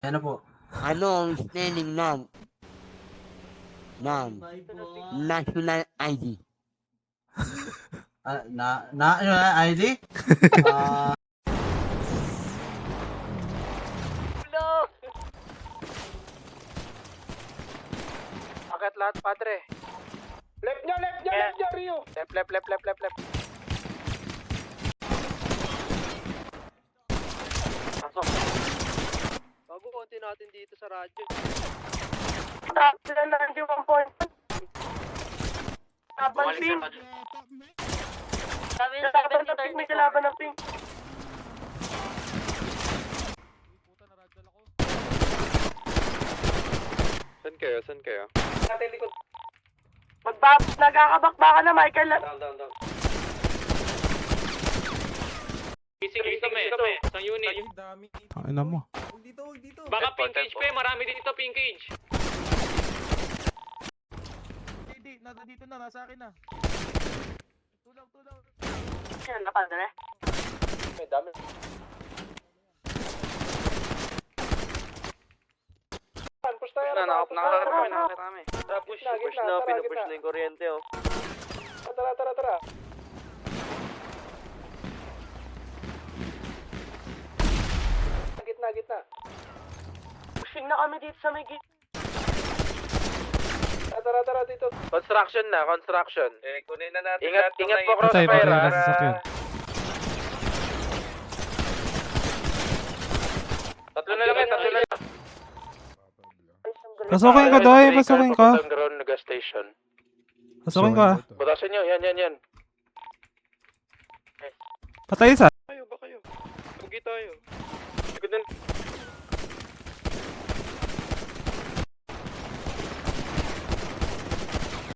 Ano po? Ano ang spelling ng national ID? Ano na, ID? Ah, Akit lahat, padre. Left niya, Rio. Left. Pasok. Bago konti natin dito sa radyo. Sila na yung 1 point. Laban pink. Laban ng pink, may kalaban ng pink. Saan kayo? Natin likod. Nagkakabakbaka na, Michael. Down. Isang unit. Tangina mo. Baka pinkage pa marami dito pinkage. Dito na, nasa akin na. Tulaw. Yan, napanda na. May dami. Push tayo. Nakakita kami. Push na, pinupush na yung kuryente, oh. Tara. Gitna. Pushing na kami dito sa may gitna. Tara dito. Construction. Kunin na natin. Ingat po Patay crossfire. na sasakyan. Tatlo na lang. Pasukin ko, Doy. Pasukin ko. Ground gas station. Pasukin ko, ah. Butasan nyo, yan. Patay isa. Ba kayo? Pugi tayo. Likod